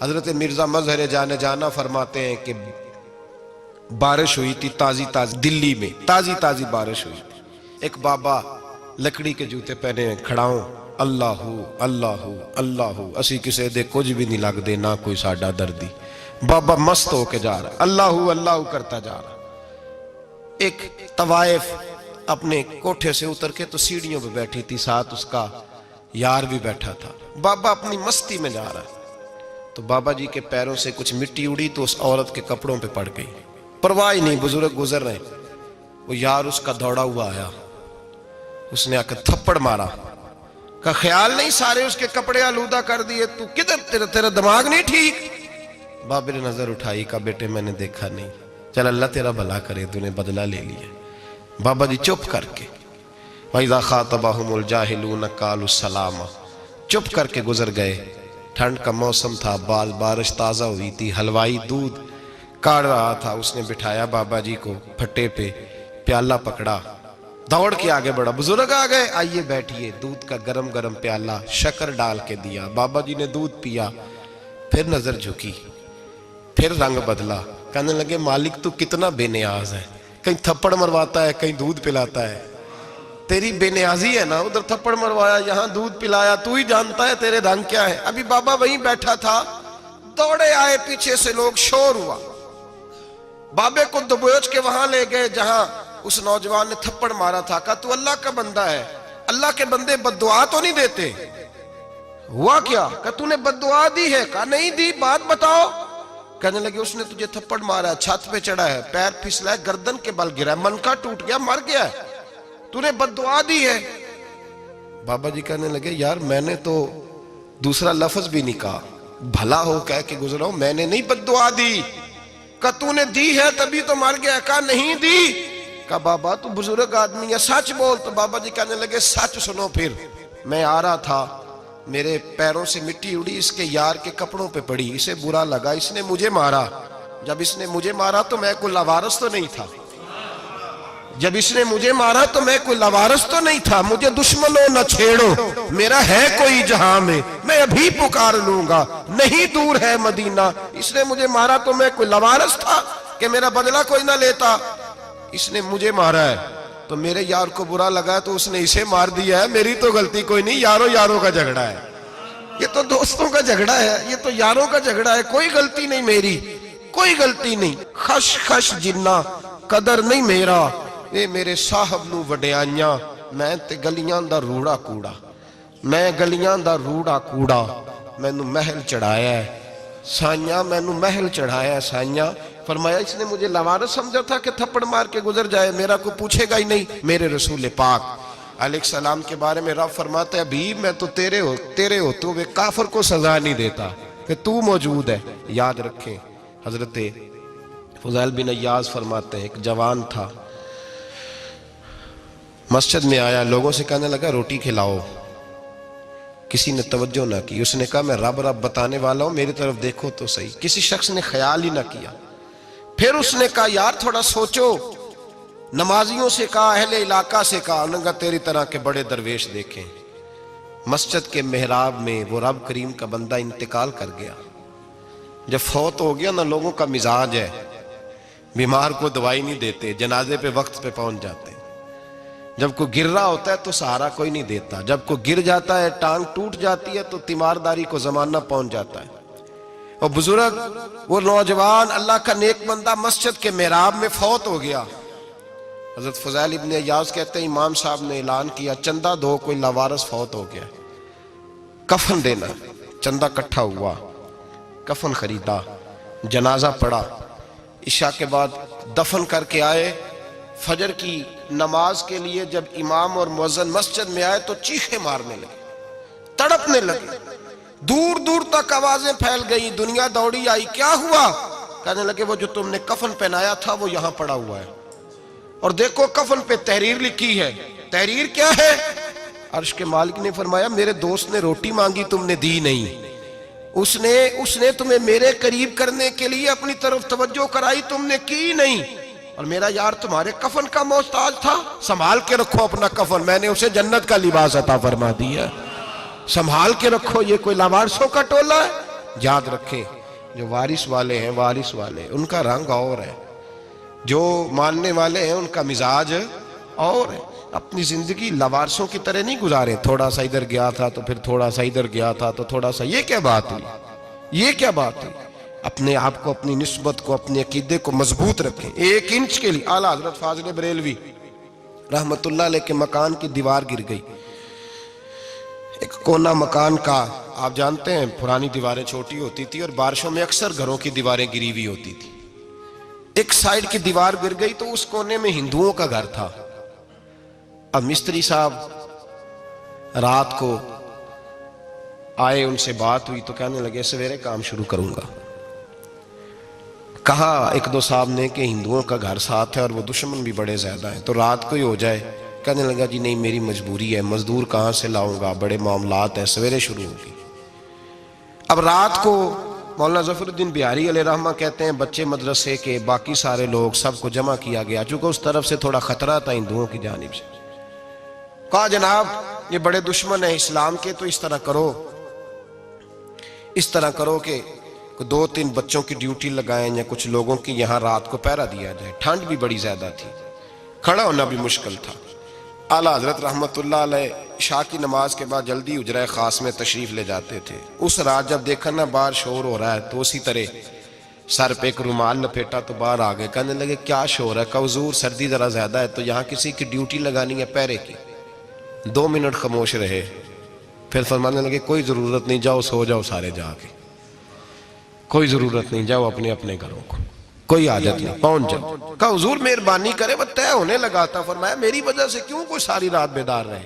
حضرت مرزا مظہر جانے جانا فرماتے ہیں کہ بارش ہوئی تھی تازی تازی دلی میں، تازی تازی بارش ہوئی تھی. ایک بابا لکڑی کے جوتے پہنے کھڑا ہوں، اللہ اللہ اللہ، اسی کسے دے کچھ بھی نہیں لگ دے، نہ کوئی ساڈا دردی. بابا مست ہو کے جا رہا، اللہ اللہ کرتا جا رہا. ایک طوائف اپنے کوٹھے سے اتر کے تو سیڑھیوں پہ بیٹھی تھی، ساتھ اس کا یار بھی بیٹھا تھا. بابا اپنی مستی میں جا رہا تو بابا جی کے پیروں سے کچھ مٹی اڑی تو اس عورت کے کپڑوں پہ پڑ گئی. پرواہ ہی نہیں، بزرگ گزر رہے. وہ یار اس کا دوڑا ہوا آیا، اس نے آ کے تھپڑ مارا. کا خیال نہیں سارے اس کے کپڑے آلودہ کر دیے، تو کدھر، تیرا دماغ نہیں ٹھیک؟ بابے نے نظر اٹھائی، کہا بیٹے میں نے دیکھا نہیں، چل اللہ تیرا بھلا کرے، تو نے بدلہ لے لیا. بابا جی چپ کر کے وَإِذَا خَاطَبَهُمُ الْجَاهِلُونَ قَالُوا السَّلَامَ، چپ کر کے گزر گئے. ٹھنڈ کا موسم تھا، بارش تازہ ہوئی تھی، حلوائی دودھ کاڑ رہا تھا. اس نے بٹھایا بابا جی کو پھٹے پہ، پیالہ پکڑا، دوڑ کے آگے بڑھا. بزرگ آ گئے، آئیے بیٹھیے. دودھ کا گرم گرم پیالہ شکر ڈال کے دیا. بابا جی نے دودھ پیا، پھر نظر جھکی، پھر رنگ بدلا. کہنے لگے مالک تو کتنا بے نیاز ہے، کہیں تھپڑ مرواتا ہے، کہیں دودھ پلاتا ہے. تیری بے نیازی ہے نا، ادھر تھپڑ مروایا، یہاں دودھ پلایا، تو ہی جانتا ہے تیرے رنگ کیا ہے. ابھی بابا وہیں بیٹھا تھا، دوڑے آئے پیچھے سے لوگ، شور ہوا. بابے کو دبوچ کے وہاں لے گئے جہاں اس نوجوان نے تھپڑ مارا تھا. کہا تو اللہ کا بندہ ہے، اللہ کے بندے بد دعا تو نہیں دیتے. ہوا کیا؟ کہا تو نے بد دعا دی ہے؟ کہا نہیں دی، بات بتاؤ. کہنے لگے اس نے تجھے تھپڑ مارا ہے، چھت پہ چڑھا ہے، پیر پھسلا ہے، گردن کے بل گرا ہے، منکا ٹوٹ گیا، مر گیا ہے، تو نے بد دعا دی ہے. بابا جی کہنے لگے یار میں نے تو دوسرا لفظ بھی نہیں کہا، بھلا ہو کہہ کے گزرا ہوں، میں نے نہیں بد دعا دی. کہا تو نے دی ہے تبھی تو مر گیا. کہا نہیں دی. کہا بابا تو بزرگ آدمی ہے، سچ بول. تو بابا جی کہنے لگے سچ سنو. پھر میں آ رہا تھا، میرے پیروں سے مٹی اڑی، اس کے یار کے کپڑوں پہ پڑی، اسے برا لگا، اس نے مجھے مارا. جب اس نے مجھے مارا تو میں کوئی لاوارث تو نہیں تھا، جب اس نے مجھے مارا تو میں کوئی لاوارث تو نہیں تھا. مجھے دشمنوں نہ چھیڑو، میرا ہے کوئی جہاں میں ابھی پکار لوں گا، نہیں دور ہے مدینہ. اس نے مجھے مارا تو میں کوئی لاوارث تھا کہ میرا بدلہ کوئی نہ لیتا. اس نے مجھے مارا ہے تو میرے یار کو برا لگا تو اس نے اسے مار دیا ہے، میری تو غلطی کوئی نہیں. یاروں کا جھگڑا ہے، یہ تو دوستوں کا جھگڑا ہے، یہ تو یاروں کا جھگڑا ہے، کوئی غلطی نہیں میری، کوئی غلطی نہیں. خش خش جنہ قدر نہیں میرا، اے میرے صاحب نو وڈیاں، میں تے گلیاں دا روڑا کوڑا، میں گلیاں دا روڑا کوڑا. میں نو محل چڑھایا ہے سائیاں، میں نو محل چڑھایا ہے سائیاں. فرمایا اس نے مجھے لوارث سمجھا تھا کہ تھپڑ مار کے گزر جائے، میرا کو پوچھے گا ہی نہیں. میرے رسول پاک علیہ السلام کے بارے میں رب فرماتا ہے ابھی میں تو تیرے ہوتے ہوئے کافر کو سزا نہیں دیتا کہ تو موجود ہے. یاد رکھیں حضرت فضیل بن عیاض فرماتے ہیں ایک جوان تھا، مسجد میں آیا، لوگوں سے کہنے لگا روٹی کھلاؤ. کسی نے توجہ نہ کی. اس نے کہا میں رب بتانے والا ہوں، میری طرف دیکھو تو صحیح. کسی شخص نے خیال ہی نہ کیا. پھر اس نے کہا یار تھوڑا سوچو. نمازیوں سے کہا، اہل علاقہ سے کہا، انہوں نے کہا تیری طرح کے بڑے درویش دیکھیں. مسجد کے محراب میں وہ رب کریم کا بندہ انتقال کر گیا. جب فوت ہو گیا نا، لوگوں کا مزاج ہے، بیمار کو دوائی نہیں دیتے، جنازے پہ وقت پہ پہنچ جاتے. جب کوئی گر رہا ہوتا ہے تو سہارا کوئی نہیں دیتا، جب کوئی گر جاتا ہے، ٹانگ ٹوٹ جاتی ہے تو تیمارداری کو زمانہ پہنچ جاتا ہے. اور بزرگ وہ نوجوان اللہ کا نیک بندہ مسجد کے محراب میں فوت ہو گیا. حضرت فضیل ابن عیاض کہتے ہیں امام صاحب نے اعلان کیا چندہ دو، کوئی لاوارث فوت ہو گیا، کفن دینا. چندہ کٹھا ہوا، کفن خریدا، جنازہ پڑا. عشاء کے بعد دفن کر کے آئے. فجر کی نماز کے لیے جب امام اور مؤذن مسجد میں آئے تو چیخیں مارنے لگے، تڑپنے لگے. دور دور تک آوازیں پھیل گئی، دنیا دوڑی آئی. کیا ہوا؟ کہنے لگے وہ جو تم نے کفن پہنایا تھا وہ یہاں پڑا ہوا ہے، اور دیکھو کفن پہ تحریر لکھی ہے. تحریر کیا ہے؟ عرش کے مالک نے فرمایا میرے دوست نے روٹی مانگی تم نے دی نہیں، اس نے تمہیں میرے قریب کرنے کے لیے اپنی طرف توجہ کرائی، تم نے کی نہیں. اور میرا یار تمہارے کفن کا محتاج تھا، سنبھال کے رکھو اپنا کفن، میں نے اسے جنت کا لباس عطا فرما دیا، سنبھال کے رکھو. یہ کوئی لاوارثوں کا ٹولہ ہے؟ یاد رکھیں جو وارث والے ہیں، وارث والے ان کا رنگ اور ہے، جو ماننے والے ہیں ان کا مزاج اور ہے۔ اپنی زندگی لوارثوں کی طرح نہیں گزاریں، تھوڑا سا ادھر گیا تھا تو پھر تھوڑا سا ادھر گیا تھا تو تھوڑا سا، یہ کیا بات ہوئی، یہ کیا بات ہوئی؟ اپنے آپ کو، اپنی نسبت کو، اپنے عقیدے کو مضبوط رکھیں۔ 1 انچ کے لیے اعلیٰ حضرت فاضل بریلوی رحمت اللہ علیہ کے مکان کی دیوار گر گئی، ایک کونا مکان کا، آپ جانتے ہیں پرانی دیواریں چھوٹی ہوتی تھی اور بارشوں میں اکثر گھروں کی دیواریں گری ہوئی ہوتی تھی، ایک سائیڈ کی دیوار گر گئی تو اس کونے میں ہندوؤں کا گھر تھا۔ اب مستری صاحب رات کو آئے، ان سے بات ہوئی تو کہنے لگے سویرے کام شروع کروں گا۔ کہا 1-2 صاحب نے کہ ہندوؤں کا گھر ساتھ ہے اور وہ دشمن بھی بڑے زیادہ ہیں، تو رات کو ہی ہو جائے۔ کہنے لگا جی نہیں، میری مجبوری ہے، مزدور کہاں سے لاؤں گا، بڑے معاملات ہیں، سویرے شروع ہوگی۔ اب رات کو مولانا ظفر الدین بہاری علیہ رحمہ کہتے ہیں بچے مدرسے کے، باقی سارے لوگ، سب کو جمع کیا گیا، چونکہ اس طرف سے تھوڑا خطرہ تھا ہندوؤں کی جانب سے۔ کہا جناب یہ بڑے دشمن ہیں اسلام کے، تو اس طرح کرو کہ 2-3 بچوں کی ڈیوٹی لگائیں یا کچھ لوگوں کی یہاں رات کو پہرا دیا جائے۔ ٹھنڈ بھی بڑی زیادہ تھی، کھڑا ہونا بھی مشکل تھا۔ اعلیٰ حضرت رحمت اللہ علیہ عشاء کی نماز کے بعد جلدی حجرہ خاص میں تشریف لے جاتے تھے۔ اس رات جب دیکھا نا باہر شور ہو رہا ہے تو اسی طرح سر پہ ایک رومال لپیٹا تو باہر آ گئے، کہنے لگے کیا شور ہے؟ کہا حضور سردی ذرا زیادہ ہے تو یہاں کسی کی ڈیوٹی لگانی ہے پہرے کی۔ 2 منٹ خاموش رہے، پھر فرمانے لگے کوئی ضرورت نہیں، جاؤ سو جاؤ سارے جا کے، کوئی ضرورت نہیں، جاؤ اپنے اپنے گھروں کو، کوئی حاجت نہیں، پہنچ جاؤ۔ کہا حضور مہربانی کرے، وہ طے ہونے لگا تھا۔ فرمایا میری وجہ سے کیوں کوئی ساری رات بیدار رہے،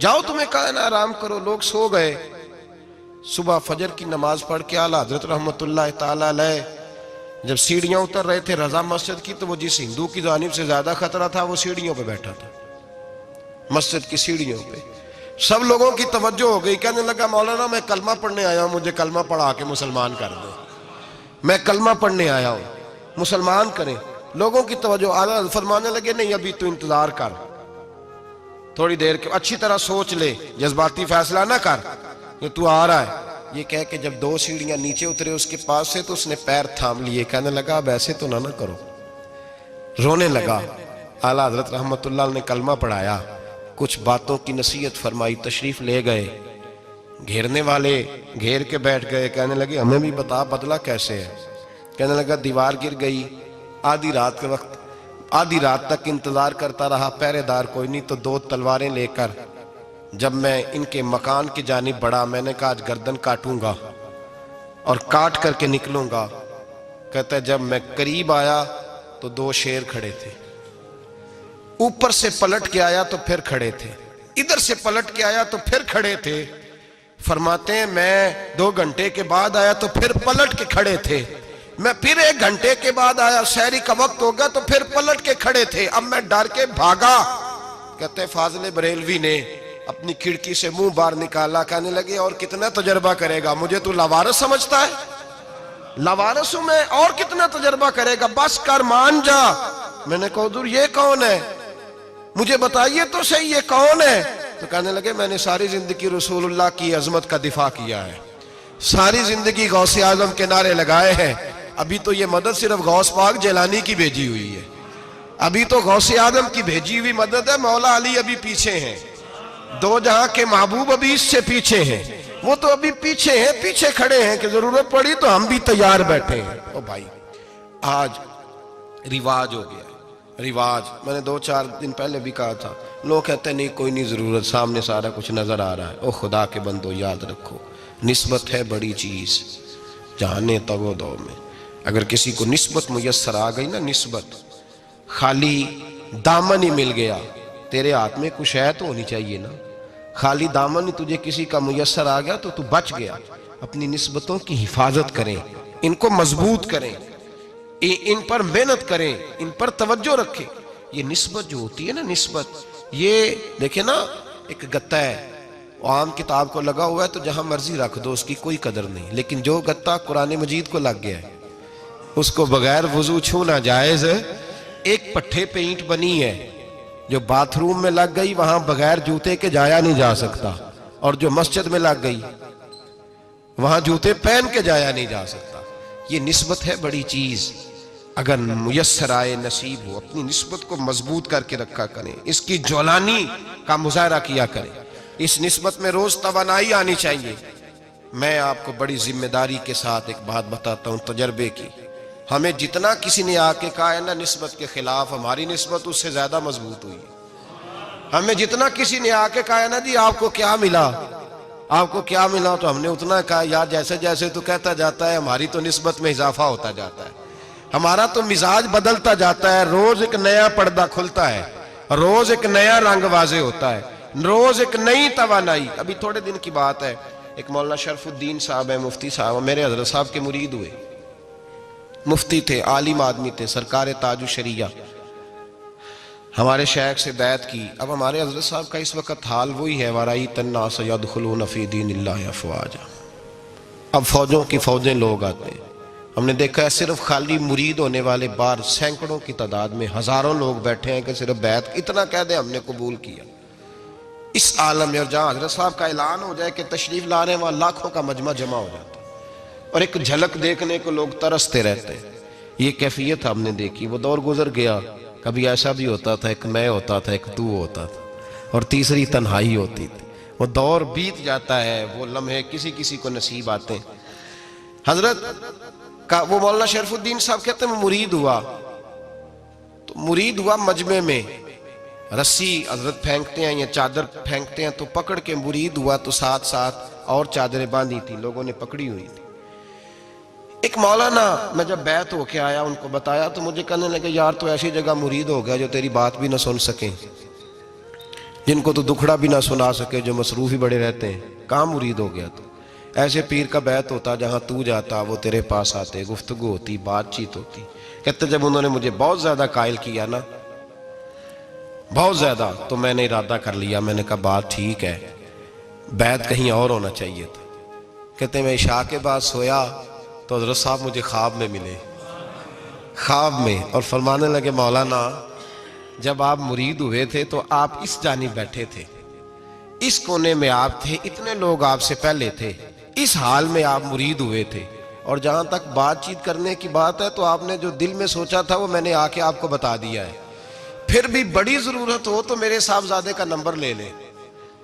جاؤ تمہیں کہا نا آرام کرو۔ لوگ سو گئے۔ صبح فجر کی نماز پڑھ کے اعلیٰ حضرت رحمت اللہ تعالی علیہ جب سیڑھیاں اتر رہے تھے رضا مسجد کی، تو وہ جس ہندو کی جانب سے زیادہ خطرہ تھا وہ سیڑھیوں پہ بیٹھا تھا، مسجد کی سیڑھیوں پہ۔ سب لوگوں کی توجہ ہو گئی، کہنے لگا مولانا میں کلمہ پڑھنے آیا ہوں، مجھے کلمہ پڑھا کے مسلمان کر دو، میں کلمہ پڑھنے آیا ہوں، مسلمان کریں۔ لوگوں کی توجہ، اعلیٰ فرمانے لگے نہیں ابھی تو انتظار کر، تھوڑی دیر کے اچھی طرح سوچ لے، جذباتی فیصلہ نہ کر کہ تو آ رہا ہے۔ یہ کہہ کے جب 2 سیڑھیاں نیچے اترے اس کے پاس سے تو اس نے پیر تھام لیے، کہنے لگا اب ایسے تو نہ کرو، رونے لگا۔ اعلیٰ حضرت رحمت اللہ نے کلمہ پڑھایا، کچھ باتوں کی نصیحت فرمائی، تشریف لے گئے۔ گھیرنے والے گھیر کے بیٹھ گئے، کہنے لگے ہمیں بھی بتا بدلہ کیسے ہے۔ کہنے لگا دیوار گر گئی، آدھی رات کے وقت، آدھی رات تک انتظار کرتا رہا، پہرے دار کوئی نہیں، تو 2 تلواریں لے کر جب میں ان کے مکان کی جانب بڑھا، میں نے کہا آج گردن کاٹوں گا اور کاٹ کر کے نکلوں گا۔ کہتا ہے جب میں قریب آیا تو 2 شیر کھڑے تھے، اوپر سے پلٹ کے آیا تو پھر کھڑے تھے، ادھر سے پلٹ کے آیا تو پھر کھڑے تھے۔ فرماتے ہیں میں 2 گھنٹے کے بعد آیا تو پھر پلٹ کے کھڑے تھے، میں پھر 1 گھنٹے کے بعد آیا، سحری کا وقت ہو گیا تو پھر پلٹ کے کھڑے تھے، اب میں ڈر کے بھاگا۔ کہتے ہیں فاضل بریلوی نے اپنی کھڑکی سے منہ باہر نکالا، کہنے لگے اور کتنا تجربہ کرے گا، مجھے تو لاوارث سمجھتا ہے، لاوارث ہوں میں، اور کتنا تجربہ کرے گا، بس کر مان جا۔ میں نے کہا حضور یہ کون ہے، مجھے بتائیے تو صحیح یہ کون ہے۔ تو کہنے لگے میں نے ساری زندگی رسول اللہ کی عظمت کا دفاع کیا ہے، ساری زندگی غوث اعظم کے نعرے لگائے ہیں، ابھی تو یہ مدد صرف غوث پاک جیلانی کی بھیجی ہوئی ہے، ابھی تو غوث اعظم کی بھیجی ہوئی مدد ہے، مولا علی ابھی پیچھے ہیں، 2 جہاں کے محبوب ابھی اس سے پیچھے ہیں، وہ تو ابھی پیچھے ہیں، پیچھے کھڑے ہیں کہ ضرورت پڑی تو ہم بھی تیار بیٹھے ہیں۔ او بھائی آج رواج ہو گیا، رواج، میں نے 2-4 دن پہلے بھی کہا تھا، لوگ کہتے ہیں نہیں کوئی نہیں ضرورت، سامنے سارا کچھ نظر آ رہا ہے۔ او خدا کے بندو یاد رکھو، نسبت ہے بڑی چیز، جانے تو دو میں اگر کسی کو نسبت میسر آ گئی نا، نسبت، خالی دامن ہی مل گیا، تیرے ہاتھ میں کچھ ہے تو ہونی چاہیے نا، خالی دامن ہی تجھے کسی کا میسر آ گیا تو بچ گیا۔ اپنی نسبتوں کی حفاظت کریں، ان کو مضبوط کریں، ان پر محنت کریں، ان پر توجہ رکھیں۔ یہ نسبت جو ہوتی ہے نا، نسبت، یہ دیکھیں نا ایک گتہ ہے، عام کتاب کو لگا ہوا ہے تو جہاں مرضی رکھ دو، اس کی کوئی قدر نہیں، لیکن جو گتہ قرآن مجید کو لگ گیا ہے اس کو بغیر وضو چھونا جائز ہے۔ ایک پٹھے پہ اینٹ بنی ہے، جو باتھ روم میں لگ گئی وہاں بغیر جوتے کے جایا نہیں جا سکتا، اور جو مسجد میں لگ گئی وہاں جوتے پہن کے جایا نہیں جا سکتا. یہ نسبت ہے بڑی چیز. اگر میسر آئے نصیب ہو اپنی نسبت کو مضبوط کر کے رکھا کریں, اس کی جولانی کا مظاہرہ کیا کریں. اس نسبت میں روز توانائی آنی چاہیے. میں آپ کو بڑی ذمہ داری کے ساتھ ایک بات بتاتا ہوں تجربے کی. ہمیں جتنا کسی نے آ کے کہا ہے نا نسبت کے خلاف, ہماری نسبت اس سے زیادہ مضبوط ہوئی. ہمیں جتنا کسی نے آ کے کہا ہے نا جی آپ کو کیا ملا, آپ کو کیا ملا, تو ہم نے اتنا کہا یار جیسے جیسے تو کہتا جاتا ہے ہماری تو نسبت میں اضافہ ہوتا جاتا ہے, ہمارا تو مزاج بدلتا جاتا ہے. روز ایک نیا پردہ کھلتا ہے, روز ایک نیا رنگ واضح ہوتا ہے, روز ایک نئی توانائی. ابھی تھوڑے دن کی بات ہے, ایک مولانا شرف الدین صاحب ہے, مفتی صاحب, میرے حضرت صاحب کے مرید ہوئے. مفتی تھے, عالم آدمی تھے, سرکار تاج الشریعہ, ہمارے شیخ سے بیعت کی. اب ہمارے حضرت صاحب کا اس وقت حال وہی ہے وَرَأَيْتَ النَّاسَ يَدْخُلُونَ فِي دِينِ اللَّهِ أَفْوَاجًا. اب فوجوں کی فوجیں لوگ آتے ہیں. ہم نے دیکھا ہے صرف خالی مرید ہونے والے باہر سینکڑوں کی تعداد میں ہزاروں لوگ بیٹھے ہیں کہ صرف بیعت اتنا کہہ دیں ہم نے قبول کیا. اس عالم میں اور جہاں حضرت صاحب کا اعلان ہو جائے کہ تشریف لا رہے ہیں وہاں لاکھوں کا مجمع جمع ہو جاتا ہے اور ایک جھلک دیکھنے کو لوگ ترستے رہتے ہیں. یہ کیفیت ہم نے دیکھی. وہ دور گزر گیا, کبھی ایسا بھی ہوتا تھا ایک میں ہوتا تھا, ایک تو ہوتا تھا, اور تیسری تنہائی ہوتی تھی. وہ دور بیت جاتا ہے, وہ لمحے کسی کسی کو نصیب آتے ہیں. حضرت کا وہ مولانا شرف الدین صاحب کہتے ہیں مرید ہوا, تو مرید ہوا مجمع میں, رسی حضرت پھینکتے ہیں یا چادر پھینکتے ہیں تو پکڑ کے مرید ہوا, تو ساتھ ساتھ اور چادریں باندھی تھی, لوگوں نے پکڑی ہوئی تھی. ایک مولانا, میں جب بیعت ہو کے آیا ان کو بتایا تو مجھے کہنے لگے یار تو ایسی جگہ مرید ہو گیا جو تیری بات بھی نہ سن سکیں, جن کو تو دکھڑا بھی نہ سنا سکے, جو مصروف ہی بڑے رہتے ہیں, کہاں مرید ہو گیا تو. ایسے پیر کا بیعت ہوتا جہاں تو جاتا وہ تیرے پاس آتے, گفتگو ہوتی, بات چیت ہوتی. کہتے جب انہوں نے مجھے بہت زیادہ قائل کیا نا, بہت زیادہ, تو میں نے ارادہ کر لیا, میں نے کہا بات ٹھیک ہے, بیعت کہیں اور ہونا چاہیے تھا. کہتے میں عشاء کے بعد سویا تو حضرت صاحب مجھے خواب میں ملے, خواب میں, اور فرمانے لگے مولانا جب آپ مرید ہوئے تھے تو آپ اس جانب بیٹھے تھے, اس کونے میں آپ تھے, اتنے لوگ آپ سے پہلے تھے, اس حال میں آپ مرید ہوئے تھے, اور جہاں تک بات چیت کرنے کی بات ہے تو آپ نے جو دل میں سوچا تھا وہ میں نے آ کے آپ کو بتا دیا ہے. پھر بھی بڑی ضرورت ہو تو میرے صاحبزادے کا نمبر لے لیں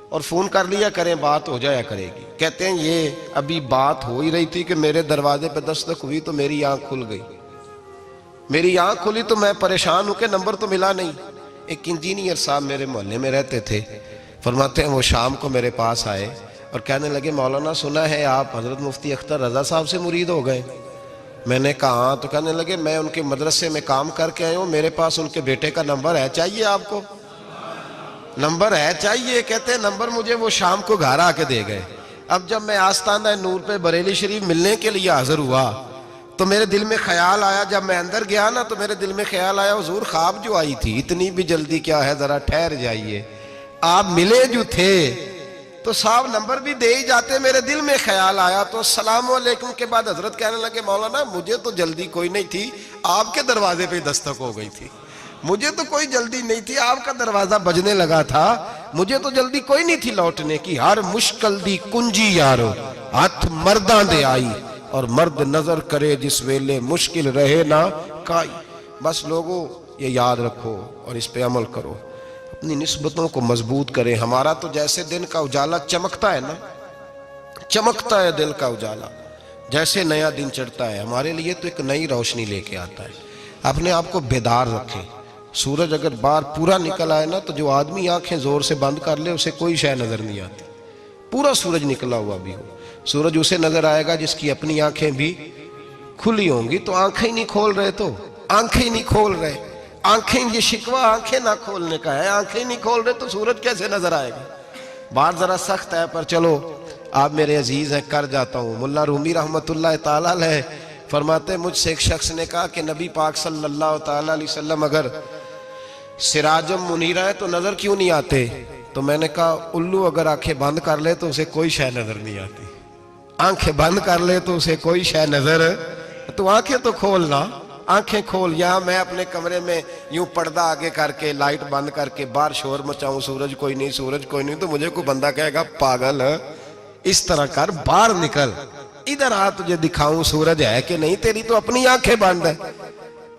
اور فون کر لیا کریں, بات ہو جایا کرے گی. کہتے ہیں یہ ابھی بات ہو ہی رہی تھی کہ میرے دروازے پہ دستک ہوئی تو میری آنکھ کھل گئی, میری آنکھ کھلی تو میں پریشان ہوں کہ نمبر تو ملا نہیں. ایک انجینئر صاحب میرے محلے میں رہتے تھے, فرماتے ہیں وہ شام کو میرے پاس آئے اور کہنے لگے مولانا سنا ہے آپ حضرت مفتی اختر رضا صاحب سے مرید ہو گئے. میں نے کہا ہاں, تو کہنے لگے میں ان کے مدرسے میں کام کر کے آئے ہوں, میرے پاس ان کے بیٹے کا نمبر ہے, چاہیے آپ کو؟ نمبر ہے چاہیے. کہتے ہیں نمبر مجھے وہ شام کو گھر آ کے دے گئے. اب جب میں آستانہ نور پہ بریلی شریف ملنے کے لیے حاضر ہوا تو میرے دل میں خیال آیا, جب میں اندر گیا نا تو میرے دل میں خیال آیا حضور خواب جو آئی تھی اتنی بھی جلدی کیا ہے, ذرا ٹھہر جائیے, آپ ملے جو تھے تو صاحب نمبر بھی دے ہی جاتے. میرے دل میں خیال آیا تو السلام علیکم کے بعد حضرت کہنے لگے مولانا مجھے تو جلدی کوئی نہیں تھی, آپ کے دروازے پہ دستک ہو گئی تھی, مجھے تو کوئی جلدی نہیں تھی, آپ کا دروازہ بجنے لگا تھا, مجھے تو جلدی کوئی نہیں تھی لوٹنے کی. ہر مشکل دی کنجی یارو ہاتھ مرداں دے آئی, اور مرد نظر کرے جس ویلے مشکل رہے نہ کائی. بس لوگوں یہ یاد رکھو اور اس پہ عمل کرو, اپنی نسبتوں کو مضبوط کریں. ہمارا تو جیسے دن کا اجالا چمکتا ہے نا, چمکتا ہے دل کا اجالا, جیسے نیا دن چڑھتا ہے ہمارے لیے تو ایک نئی روشنی لے کے آتا ہے. اپنے آپ کو بیدار رکھیں. سورج اگر باہر پورا نکل آئے نا تو جو آدمی آنکھیں زور سے بند کر لے اسے کوئی شے نظر نہیں آتی. پورا سورج نکلا ہوا بھی ہو, سورج اسے نظر آئے گا جس کی اپنی آنکھیں بھی کھلی ہوں گی. تو آنکھیں نہیں کھول رہے, تو آنکھیں نہیں کھول رہے, آنکھیں, یہ شکوہ آنکھیں نہ کھولنے کا ہے, آنکھیں نہیں کھول رہے تو سورج کیسے نظر آئے گا. بات ذرا سخت ہے پر چلو آپ میرے عزیز ہیں کر جاتا ہوں. ملا رومی رحمت اللہ تعالیٰ علیہ فرماتے مجھ سے ایک شخص نے کہا کہ نبی پاک صلی اللہ تعالیٰ علیہ وسلم اگر سراجم منیرہ ہے تو نظر کیوں نہیں آتے؟ تو میں نے کہا الو اگر آنکھیں بند کر لے تو اسے کوئی شے نظر نہیں آتی, آنکھیں بند کر لے تو اسے کوئی شے نظر, تو آنکھیں تو کھولنا, آنکھیں کھول. یہاں میں اپنے کمرے میں یوں پردہ آگے کر کے لائٹ بند کر کے باہر شور مچاؤں, سورج کوئی نہیں, سورج کوئی نہیں, تو مجھے کوئی بندہ کہے گا پاگل, اس طرح کر, باہر نکل, ادھر آ تجھے دکھاؤں سورج ہے کہ نہیں، تیری تو اپنی آنکھیں بند ہے۔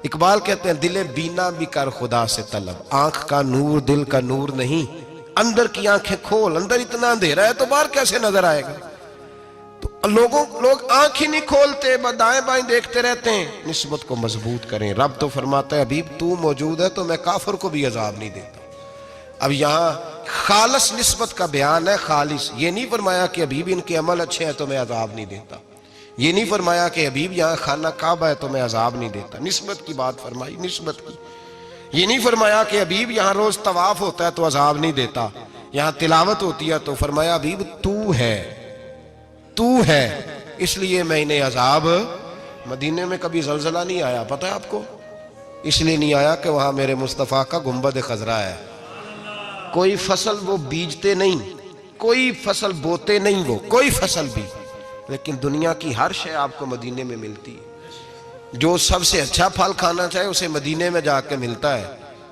اقبال کہتے ہیں دل بینا بھی کر خدا سے طلب، آنکھ کا نور دل کا نور نہیں، اندر کی آنکھیں کھول، اندر اتنا اندھیرا ہے تو باہر کیسے نظر آئے گا؟ تو لوگ آنکھ ہی نہیں کھولتے، دائیں بائیں دیکھتے رہتے ہیں۔ نسبت کو مضبوط کریں۔ رب تو فرماتا ہے حبیب تو موجود ہے تو میں کافر کو بھی عذاب نہیں دیتا۔ اب یہاں خالص نسبت کا بیان ہے، خالص، یہ نہیں فرمایا کہ حبیب ان کے عمل اچھے ہیں تو میں عذاب نہیں دیتا، یہ نہیں فرمایا کہ حبیب یہاں خانہ کعبہ ہے تو میں عذاب نہیں دیتا، نسبت کی بات فرمائی، نسبت کی۔ یہ نہیں فرمایا کہ حبیب یہاں روز طواف ہوتا ہے تو عذاب نہیں دیتا، یہاں تلاوت ہوتی ہے تو فرمایا حبیب تو ہے اس لیے میں انہیں عذاب۔ مدینے میں کبھی زلزلہ نہیں آیا، پتہ ہے آپ کو؟ اس لیے نہیں آیا کہ وہاں میرے مصطفیٰ کا گنبد خضرا ہے۔ کوئی فصل وہ بیجتے نہیں، کوئی فصل بوتے نہیں، وہ کوئی فصل بھی، لیکن دنیا کی ہر شے آپ کو مدینے میں ملتی ہے۔ جو سب سے اچھا پھل کھانا چاہے اسے مدینے میں جا کے ملتا ہے،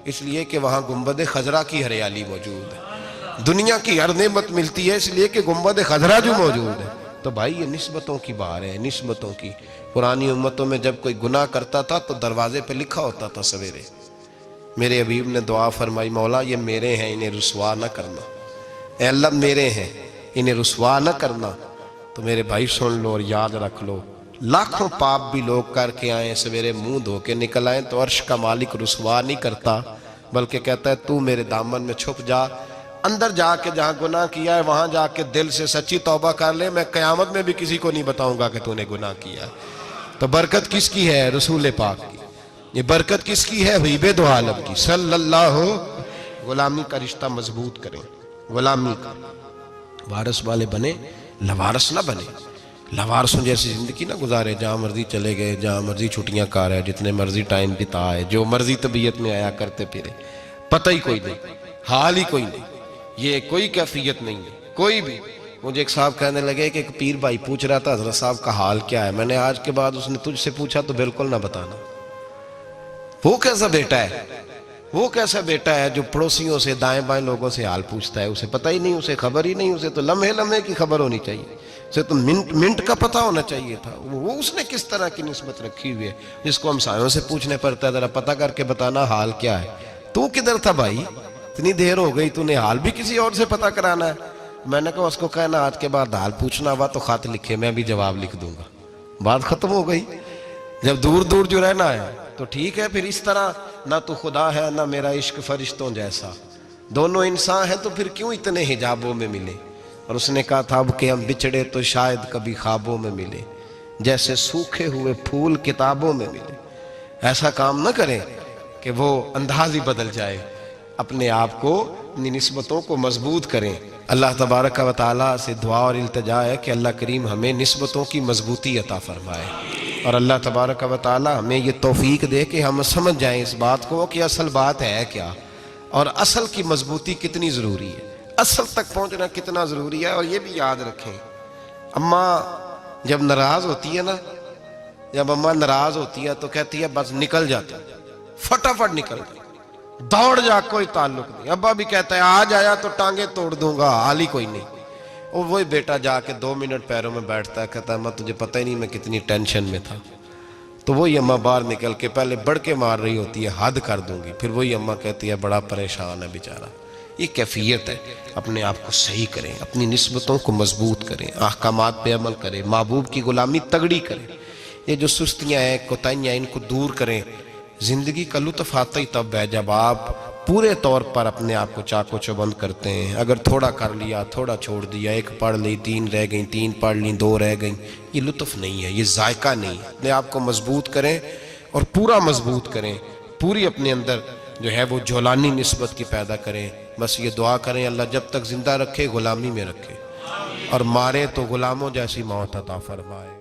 اس لیے کہ وہاں گنبد خضرا کی ہریالی موجود ہے۔ دنیا کی ہر نعمت ملتی ہے اس لیے کہ گنبد خضرا جو موجود ہے۔ تو بھائی یہ نسبتوں کی بار ہے، نسبتوں کی۔ پرانی امتوں میں جب کوئی گناہ کرتا تھا تو دروازے پہ لکھا ہوتا تھا سویرے، میرے حبیب نے دعا فرمائی مولا یہ میرے ہیں انہیں رسوا نہ کرنا، اے اللہ میرے ہیں انہیں رسوا نہ کرنا۔ تو میرے بھائی سن لو اور یاد رکھ لو، لاکھوں پاپ بھی لوگ کر کے آئیں، سویرے منہ دھو کے نکل آئیں تو عرش کا مالک رسوا نہیں کرتا، بلکہ کہتا ہے تو میرے دامن میں چھپ جا، اندر جا کے جہاں گناہ کیا ہے وہاں جا کے دل سے سچی توبہ کر لے، میں قیامت میں بھی کسی کو نہیں بتاؤں گا کہ تو نے گناہ کیا ہے۔ تو برکت کس کی ہے؟ رسول پاک کی۔ یہ برکت کس کی ہے؟ حبیب دو عالم کی صلی اللہ۔ غلامی کا رشتہ مضبوط کریں، غلامی کا، وارث والے بنے، لوارث نہ بنے۔ لوارثوں جیسی زندگی نہ گزارے، جہاں مرضی چلے گئے، جہاں مرضی چھٹیاں کار ہے، جتنے مرضی ٹائم بتا ہے، جو مرضی طبیعت میں آیا کرتے پھرے، پتہ ہی کوئی نہیں، حال ہی کوئی نہیں، یہ کوئی کیفیت نہیں ہے کوئی بھی۔ مجھے ایک صاحب کہنے لگے کہ ایک پیر بھائی پوچھ رہا تھا حضرت صاحب کا حال کیا ہے، میں نے آج کے بعد اس نے تجھ سے پوچھا تو بالکل نہ بتانا۔ وہ کیسا بیٹا ہے، وہ کیسا بیٹا ہے جو پڑوسیوں سے دائیں بائیں لوگوں سے حال پوچھتا ہے، اسے پتہ ہی نہیں، اسے خبر ہی نہیں، اسے تو لمحے لمحے کی خبر ہونی چاہیے، اسے تو منٹ کا پتہ ہونا چاہیے تھا۔ وہ اس نے کس طرح کی نسبت رکھی ہوئی ہے جس کو ہم سایوں سے پوچھنے پڑتا ہے ذرا پتہ کر کے بتانا حال کیا ہے۔ تو کدھر تھا بھائی، اتنی دیر ہو گئی، تو نے حال بھی کسی اور سے پتہ کرانا ہے؟ میں نے کہا اس کو کہنا آج کے بعد حال پوچھنا ہوا تو خط لکھے، میں بھی جواب لکھ دوں گا، بات ختم ہو گئی۔ جب دور دور جو رہنا ہے تو ٹھیک ہے، پھر اس طرح نہ تو خدا ہے نہ میرا عشق فرشتوں جیسا، دونوں انسان ہیں تو پھر کیوں اتنے حجابوں میں ملے؟ اور اس نے کہا تھا اب کہ ہم بچھڑے تو شاید کبھی خوابوں میں ملے، جیسے سوکھے ہوئے پھول کتابوں میں ملے۔ ایسا کام نہ کریں کہ وہ انداز ہی بدل جائے، اپنے آپ کو، اپنی نسبتوں کو مضبوط کریں۔ اللہ تبارک و تعالیٰ سے دعا اور التجا ہے کہ اللہ کریم ہمیں نسبتوں کی مضبوطی عطا فرمائے، اور اللہ تبارک و تعالیٰ ہمیں یہ توفیق دے کہ ہم سمجھ جائیں اس بات کو کہ اصل بات ہے کیا، اور اصل کی مضبوطی کتنی ضروری ہے، اصل تک پہنچنا کتنا ضروری ہے۔ اور یہ بھی یاد رکھیں، اماں جب ناراض ہوتی ہے نا، جب اماں ناراض ہوتی ہے تو کہتی ہے بس نکل جاتا، فٹافٹ نکل جاتا، دوڑ جا، کوئی تعلق نہیں۔ ابا بھی کہتا ہے آج آیا تو ٹانگیں توڑ دوں گا، حال ہی کوئی نہیں۔ اور وہی بیٹا جا کے 2 منٹ پیروں میں بیٹھتا ہے، کہتا ہے اماں تجھے پتہ ہی نہیں میں کتنی ٹینشن میں تھا۔ تو وہی اماں باہر نکل کے پہلے بڑھ کے مار رہی ہوتی ہے حد کر دوں گی، پھر وہی اماں کہتی ہے بڑا پریشان ہے بیچارہ۔ یہ کیفیت ہے، اپنے آپ کو صحیح کریں، اپنی نسبتوں کو مضبوط کریں، احکامات پہ عمل کریں، محبوب کی غلامی تگڑی کریں۔ یہ جو سستیاں ہیں، کوتاہیاں، ان کو دور کریں۔ زندگی کا لطف آتا ہی تب ہے جب آپ پورے طور پر اپنے آپ کو چاق و چوبند کرتے ہیں۔ اگر تھوڑا کر لیا، تھوڑا چھوڑ دیا، 1 پڑھ لی، 3 رہ گئیں، 3 پڑھ لیں، 2 رہ گئیں، یہ لطف نہیں ہے، یہ ذائقہ نہیں ہے۔ اپنے آپ کو مضبوط کریں اور پورا مضبوط کریں، پوری اپنے اندر جو ہے وہ جولانی نسبت کی پیدا کریں۔ بس یہ دعا کریں اللہ جب تک زندہ رکھے غلامی میں رکھے، اور مارے تو غلاموں جیسی موت عطا فرمائے۔